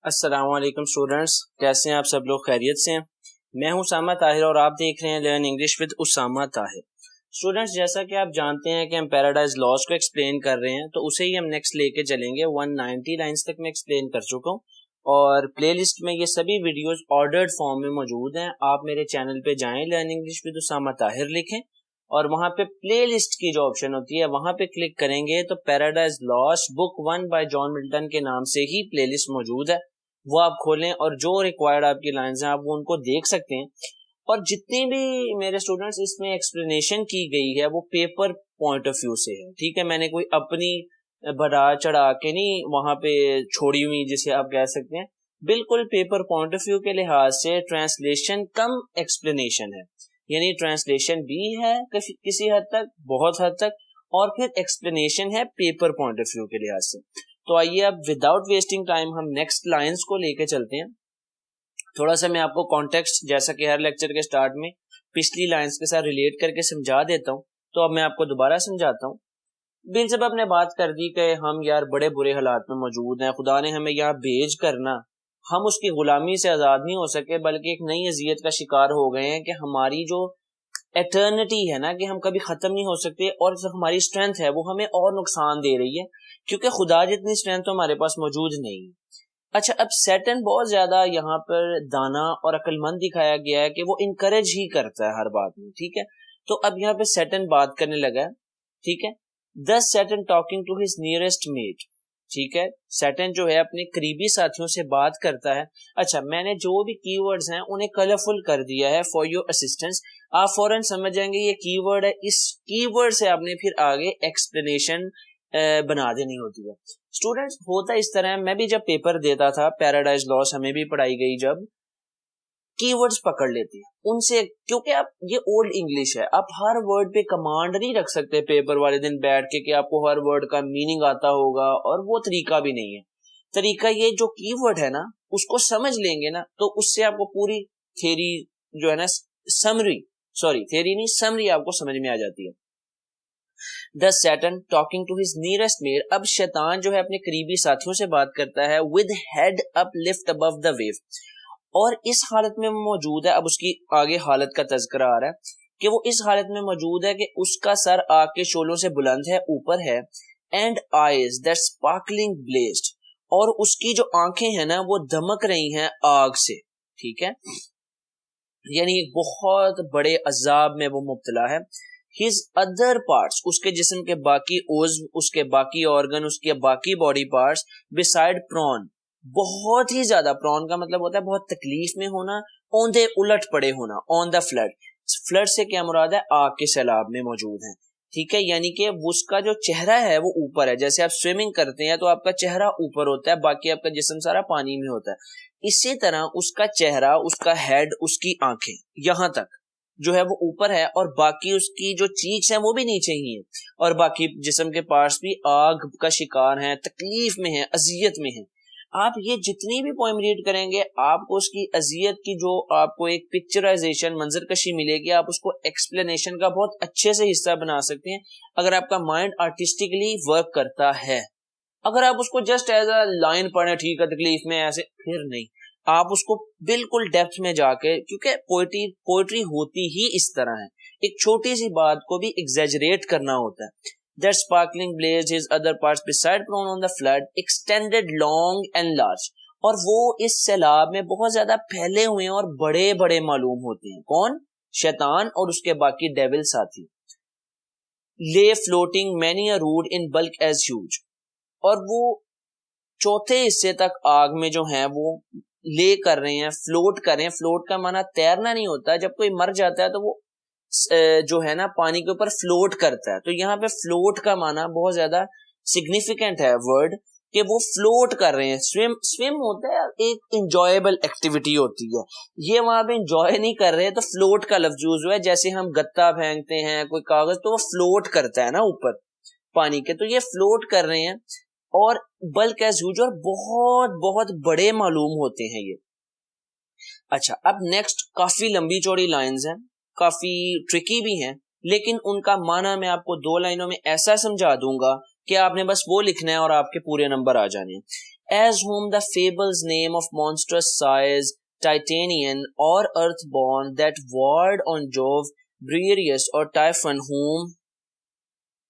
السلام علیکم اسٹوڈینٹس، کیسے ہیں آپ سب لوگ؟ خیریت سے ہیں؟ میں ہوں اسامہ طاہر اور آپ دیکھ رہے ہیں learn English with Usama Tahir. Students, جیسا کہ آپ جانتے ہیں کہ ہم پیراڈائز لاز کو ایکسپلین کر رہے ہیں، تو اسے ہی ہم نیکسٹ لے کے چلیں گے۔ 190 لائنس تک میں ایکسپلین کر چکا ہوں اور پلے لسٹ میں یہ سبھی ویڈیوز آرڈرڈ فارم میں موجود ہیں۔ آپ میرے چینل پہ جائیں، learn English with Usama Tahir لکھیں اور وہاں پہ پلے لسٹ کی جو آپشن ہوتی ہے وہاں پہ کلک کریں گے تو paradise lost book 1 by John Milton کے نام سے ہی پلے لسٹ موجود ہے، وہ آپ کھولیں اور جو ریکوائرڈ آپ کی لائنز ہیں آپ وہ ان کو دیکھ سکتے ہیں۔ اور جتنی بھی میرے اسٹوڈنٹس اس میں ایکسپلینیشن کی گئی ہے وہ پیپر پوائنٹ آف ویو سے ہے، ٹھیک ہے؟ میں نے کوئی اپنی بڑھا چڑھا کے نہیں وہاں پہ چھوڑی ہوئی جسے آپ کہہ سکتے ہیں، بالکل پیپر پوائنٹ آف ویو کے لحاظ سے ٹرانسلیشن کم ایکسپلینیشن ہے، یعنی ٹرانسلیشن بھی ہے کسی حد تک، بہت حد تک، اور پھر ایکسپلینیشن ہے پیپر پوائنٹ آف ویو کے لحاظ سے۔ تو آئیے اب وداؤٹ ویسٹنگ ٹائم ہم نیکسٹ لائنز کو لے کے چلتے ہیں۔ تھوڑا سا میں آپ کو کانٹیکسٹ، جیسا کہ ہر لیکچر کے سٹارٹ میں پچھلی لائنز کے ساتھ ریلیٹ کر کے سمجھا دیتا ہوں، تو اب میں آپ کو دوبارہ سمجھاتا ہوں۔ بن سبب نے بات کر دی کہ ہم یار بڑے برے حالات میں موجود ہیں، خدا نے ہمیں یہاں بھیج کرنا، ہم اس کی غلامی سے آزاد نہیں ہو سکے بلکہ ایک نئی اذیت کا شکار ہو گئے ہیں کہ ہماری جو ایٹرنٹی ہے نا، کہ ہم کبھی ختم نہیں ہو سکتے، اور جو ہماری اسٹرینتھ ہے وہ ہمیں اور نقصان دے رہی ہے کیونکہ خدا جتنی اسٹرینتھ تو ہمارے پاس موجود نہیں۔ اچھا، اب سیٹن بہت زیادہ یہاں پر دانا اور عقل مند دکھایا گیا ہے کہ وہ انکریج ہی کرتا ہے ہر بات میں، ٹھیک ہے؟ تو اب یہاں پہ سیٹن بات کرنے لگا ہے، ٹھیک ہے؟ Thus Saturn talking to his nearest mate، ٹھیک ہے؟ سیٹن جو ہے اپنے قریبی ساتھیوں سے بات کرتا ہے۔ اچھا، میں نے جو بھی کی ورڈز ہیں انہیں کلرفل کر دیا ہے فار یور اسسٹنس، آپ فوراً سمجھ جائیں گے یہ کی ورڈ ہے، اس کی ورڈ سے آپ نے پھر آگے ایکسپلینیشن بنا دینی ہوتی ہے۔ اسٹوڈینٹس، ہوتا اس طرح ہے، میں بھی جب پیپر دیتا تھا پیراڈائز لاس ہمیں بھی پڑھائی گئی، جب کی ورڈز پکڑ لیتے ہیں ان سے، کیونکہ آپ یہ اولڈ انگلش ہے، آپ ہر ورڈ پہ کمانڈ نہیں رکھ سکتے پیپر والے دن بیٹھ کے کہ آپ کو ہر ورڈ کا میننگ آتا ہوگا، اور وہ طریقہ بھی نہیں ہے۔ طریقہ یہ جو کی ورڈ ہے نا اس کو سمجھ لیں گے نا تو اس سے آپ کو پوری تھیری جو ہے نا سمری آپ کو سمجھ میں آ جاتی ہے۔ The Saturn talking to his nearest mate، اب شیطان جو ہے اپنے قریبی ساتھیوں سے بات کرتا ہے with head up lift above the wave، اور اس حالت میں موجود ہے، اب اس کی آگے حالت کا تذکرہ آ رہا ہے کہ وہ اس حالت میں موجود ہے کہ اس کا سر آگ کے شعلوں سے بلند ہے، اوپر ہے، and eyes that sparkling blazed، اور اس کی جو آنکھیں ہیں نا وہ دمک رہی ہیں آگ سے، ٹھیک ہے؟ یعنی ایک بہت بڑے عذاب میں وہ مبتلا ہے۔ his other parts، اس کے جسم کے باقی عضو، اس کے باقی آرگن، اس کے باقی باڈی پارٹس beside prawn، بہت ہی زیادہ، prawn کا مطلب ہوتا ہے بہت تکلیف میں ہونا، اوندے الٹ پڑے ہونا، on the flood سے کیا مراد ہے؟ آگ کے سیلاب میں موجود ہیں، ٹھیک ہے؟ یعنی کہ اس کا جو چہرہ ہے وہ اوپر ہے، جیسے آپ سوئمنگ کرتے ہیں تو آپ کا چہرہ اوپر ہوتا ہے، باقی آپ کا جسم سارا پانی میں ہوتا ہے، اسی طرح اس کا چہرہ، اس کا ہیڈ، اس کی آنکھیں یہاں تک جو ہے وہ اوپر ہے، اور باقی اس کی جو چیکس ہیں وہ بھی نیچے ہی ہیں، اور باقی جسم کے پارٹس بھی آگ کا شکار ہیں، تکلیف میں ہیں، اذیت میں ہیں۔ آپ یہ جتنی بھی پوائم ریڈ کریں گے آپ کو اس کی اذیت کی جو آپ کو ایک پکچرائزیشن، منظر کشی ملے گی، آپ اس کو ایکسپلینیشن کا بہت اچھے سے حصہ بنا سکتے ہیں اگر آپ کا مائنڈ آرٹسٹکلی ورک کرتا ہے۔ اگر آپ اس کو جسٹ ایز اے لائن پڑھیں، ٹھیک ہے تکلیف میں ایسے، پھر نہیں، آپ اس کو بالکل ڈیپتھ میں جا کے، کیونکہ پوئٹری ہوتی ہی اس طرح ہے، ایک چھوٹی سی بات کو بھی ایگزیجریٹ کرنا ہوتا ہے۔ That sparkling blaze his other parts beside prone on the flood extended long and large، اور وہ اس سیلاب میں بہت زیادہ پھیلے ہوئے ہیں اور بڑے بڑے معلوم ہوتے ہیں۔ کون؟ شیطان اور اس کے باقی ڈیول ساتھی۔ lay floating many a rood in bulk as huge، اور وہ چوتھے حصے تک آگ میں جو ہیں وہ لے کر رہے ہیں، فلوٹ کر رہے ہیں۔ فلوٹ کا معنی تیرنا نہیں ہوتا، جب کوئی مر جاتا ہے تو وہ جو ہے نا پانی کے اوپر فلوٹ کرتا ہے، تو یہاں پہ فلوٹ کا معنی بہت زیادہ سگنیفیکنٹ ہے ورڈ، کہ وہ فلوٹ کر رہے ہیں۔ سویم ہوتا ہے ایک انجوائبل ایکٹیویٹی ہوتی ہے، یہ وہاں پہ انجوائے نہیں کر رہے تو فلوٹ کا لفظ یوز ہوا ہے، جیسے ہم گتا پھینکتے ہیں کوئی کاغذ تو وہ فلوٹ کرتا ہے نا اوپر پانی کے، تو یہ فلوٹ کر رہے ہیں، اور بلک ایز ہیوج، اور بہت بہت بڑے معلوم ہوتے ہیں یہ۔ اچھا، اب نیکسٹ کافی لمبی چوڑی لائنز ہیں، کافی ٹرکی بھی ہیں، لیکن ان کا معنی میں آپ کو 2 لائنوں میں ایسا سمجھا دوں گا کہ آپ نے بس وہ لکھنا ہے اور آپ کے پورے نمبر آ جانے ہیں۔ as whom the fables name of monstrous size, Titanian or earthborn, that warred on Jove, Briareus or Typhon, whom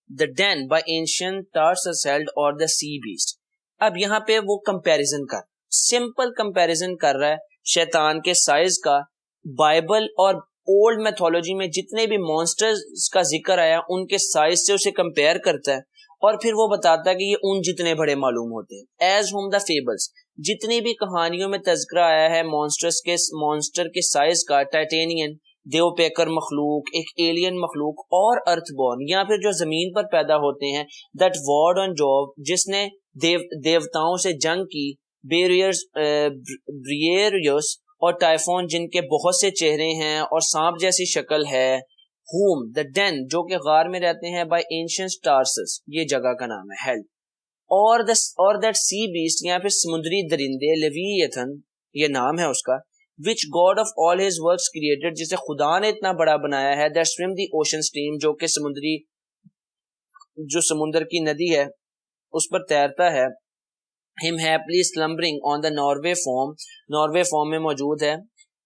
the den by ancient Tarsus held, or the sea beast. اب یہاں پہ وہ کمپیریزن کر simple comparison کر رہا ہے شیطان کے سائز کا. بائبل اور اولڈ میتھولوجی میں جتنے بھی مونسٹرز کا ذکر آیا ان کے سائز سے اسے کمپیئر کرتا ہے اور پھر وہ بتاتا ہے کہ یہ ان جتنے بڑے معلوم ہوتے ہیں. ایز ہوم دا فیبلز, جتنی بھی کہانیوں میں تذکرہ آیا ہے مونسٹر کے سائز کا, ٹائٹینین دیو پیکر مخلوق, ایک ایلین مخلوق, اور ارتھ بورن یا پھر جو زمین پر پیدا ہوتے ہیں, دیٹ وارڈ آن جوب, جس نے دیوتاؤں سے جنگ کی, بریئریوس اور ٹائفون جن کے بہت سے چہرے ہیں اور سانپ جیسی شکل ہے, ہوم دا ڈین جو کہ غار میں رہتے ہیں, بائی اینشنٹ ٹارسس یہ جگہ کا نام ہے, ہیلڈ, اور دیٹ سی بیسٹ یا پھر سمندری درندے, لیویتھن یہ نام ہے اس کا, which God of all his works created, جسے خدا نے اتنا بڑا بنایا ہے, that swim the ocean stream جو کہ سمندر کی ندی ہے اس پر تیرتا ہے, him happily slumbering on the Norway form میں موجود ہے.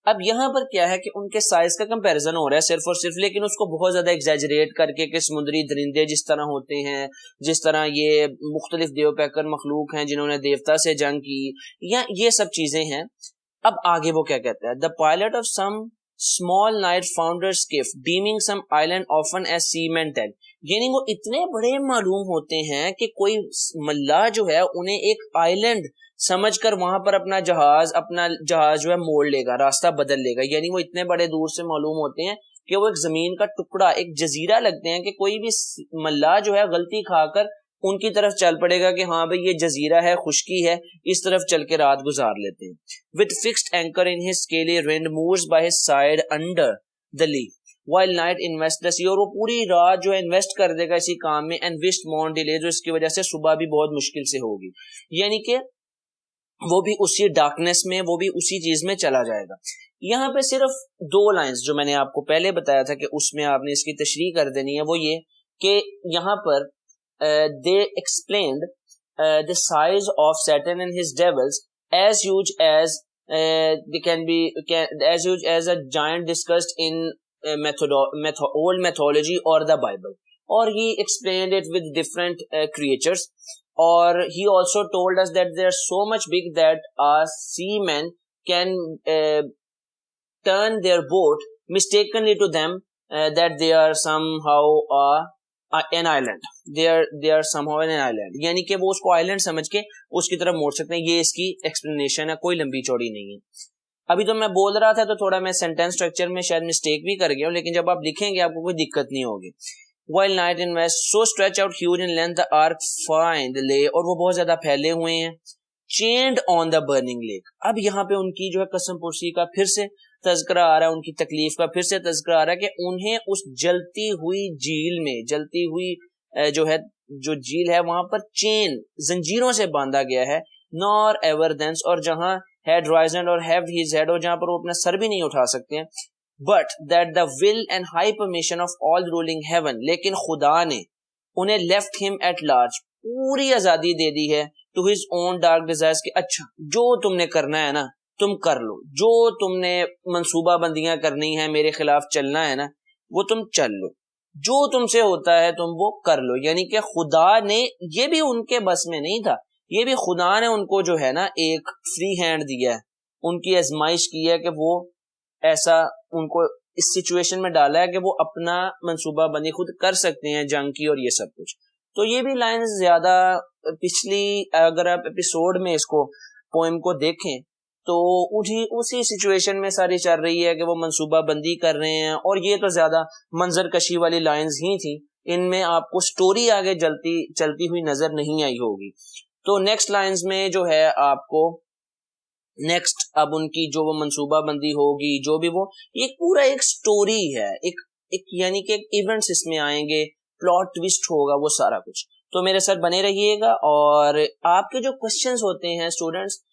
اب یہاں پر کیا ہے کہ ان کے سائز کا کمپیریزن ہو رہا ہے صرف اور صرف, لیکن اس کو بہت زیادہ ایگزیجریٹ کر کے کہ سمندری درندے جس طرح ہوتے ہیں, جس طرح یہ مختلف دیو پیکر مخلوق ہیں جنہوں نے دیوتا سے جنگ کی, یا یہ سب چیزیں ہیں. اب آگے وہ کیا کہتا ہے, the pilot of some small night founder skiff deeming some island often as seamen tell, یعنی وہ اتنے بڑے معلوم ہوتے ہیں کہ کوئی ملاح جو ہے انہیں ایک آئلینڈ سمجھ کر وہاں پر اپنا جہاز جو ہے موڑ لے گا, راستہ بدل لے گا, یعنی وہ اتنے بڑے دور سے معلوم ہوتے ہیں کہ وہ ایک زمین کا ٹکڑا, ایک جزیرہ لگتے ہیں کہ کوئی بھی ملاح جو ہے غلطی کھا کر ان کی طرف چل پڑے گا کہ ہاں بھئی یہ جزیرہ ہے, خشکی ہے, اس طرف چل کے رات گزار لیتے ہیں. with fixed anchor in his scaly wind moves by his side under the lee while night invests the sea, اور وہ پوری رات جو ہے انویسٹ کر دے گا اسی کام میں, and wished morn delay, جو اس کی وجہ سے صبح بھی بہت مشکل سے ہوگی, یعنی کہ وہ بھی اسی ڈارکنیس میں, وہ بھی اسی چیز میں چلا جائے گا. یہاں پہ صرف 2 لائنز جو میں نے آپ کو پہلے بتایا تھا کہ اس میں آپ نے اس کی تشریح کر دینی ہے, وہ یہ کہ یہاں پر they explained the size of Satan and his devils as huge as as huge as a giant discussed in old mythology or the Bible, or he explained it with different creatures, or he also told us that they are so much big that a seaman can turn their boat mistakenly to them, that they are somehow an island, they are somehow an island, یعنی کہ وہ اس کو island سمجھ کے اس کی طرف موڑ سکتے ہیں. یہ اس کی ایکسپلینیشن ہے, کوئی لمبی چوڑی نہیں ہے. ابھی تو میں بول رہا تھا تو تھوڑا میں سینٹینس اسٹرکچر میں شاید مسٹیک بھی کر گیا ہوں, لیکن جب آپ لکھیں گے آپ کو کوئی دقت نہیں ہوگی. while night in west so stretch out huge in length the ark find lay, اور وہ بہت زیادہ پھیلے ہوئے ہیں, chained on the burning lake. اب یہاں پہ ان کی جو ہے قسم پرسی کا پھر سے تذکرہ آ رہا ہے, ان کی تکلیف کا پھر سے تذکرہ آ رہا ہے کہ انہیں اس جلتی ہوئی جھیل میں, جلتی ہوئی جو جھیل ہے وہاں پر چین زنجیروں سے باندھا گیا ہے, nor ever thence, اور جہاں had risen or have his head, اور جہاں پر وہ اپنا سر بھی نہیں اٹھا سکتے ہیں, but that the will and high permission of all ruling heaven, لیکن خدا نے انہیں left him at large, پوری آزادی دے دی ہے, to his own dark desires, کہ اچھا جو تم نے کرنا ہے نا تم کر لو, جو تم نے منصوبہ بندیاں کرنی ہے میرے خلاف چلنا ہے نا وہ تم چل لو, جو تم سے ہوتا ہے تم وہ کر لو. یعنی کہ خدا نے, یہ بھی ان کے بس میں نہیں تھا, یہ بھی خدا نے ان کو جو ہے نا ایک فری ہینڈ دیا ہے, ان کی آزمائش کی ہے کہ وہ ایسا ان کو اس سچویشن میں ڈالا ہے کہ وہ اپنا منصوبہ بندی خود کر سکتے ہیں جنگ کی اور یہ سب کچھ. تو یہ بھی لائنز زیادہ پچھلی, اگر آپ ایپیسوڈ میں اس کو پوئم کو دیکھیں تو اسی سچویشن میں ساری چل رہی ہے کہ وہ منصوبہ بندی کر رہے ہیں, اور یہ تو زیادہ منظر کشی والی لائنز ہی تھیں, ان میں آپ کو سٹوری آگے چلتی ہوئی نظر نہیں آئی ہوگی. تو نیکسٹ لائنز میں جو ہے آپ کو نیکسٹ اب ان کی جو وہ منصوبہ بندی ہوگی, جو بھی وہ یہ پورا ایک سٹوری ہے, ایک یعنی کہ ایونٹس اس میں آئیں گے, پلاٹ ٹویسٹ ہوگا, وہ سارا کچھ. تو میرے ساتھ بنے رہیے گا, اور آپ کے جو کوسچنز ہوتے ہیں اسٹوڈنٹس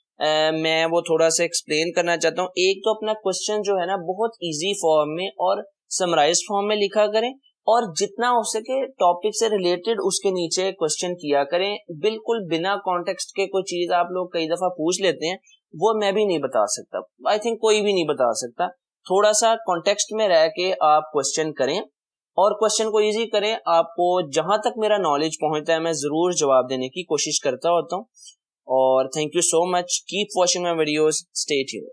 میں وہ تھوڑا سا ایکسپلین کرنا چاہتا ہوں. ایک تو اپنا کوسچن جو ہے نا بہت ایزی فارم میں اور سمرائز فارم میں لکھا کریں, اور جتنا ہو سکے ٹاپک سے ریلیٹڈ اس کے نیچے کوشچن کیا کریں. بالکل بنا کانٹیکسٹ کے کوئی چیز آپ لوگ کئی دفعہ پوچھ لیتے ہیں, وہ میں بھی نہیں بتا سکتا, آئی تھنک کوئی بھی نہیں بتا سکتا. تھوڑا سا کانٹیکسٹ میں رہ کے آپ کوشچن کریں اور کوشچن کو ایزی کریں. آپ کو جہاں تک میرا نالج پہنچتا ہے میں ضرور جواب دینے کی کوشش کرتا ہوتا ہوں. اور thank you so much. Keep watching my videos. Stay tuned.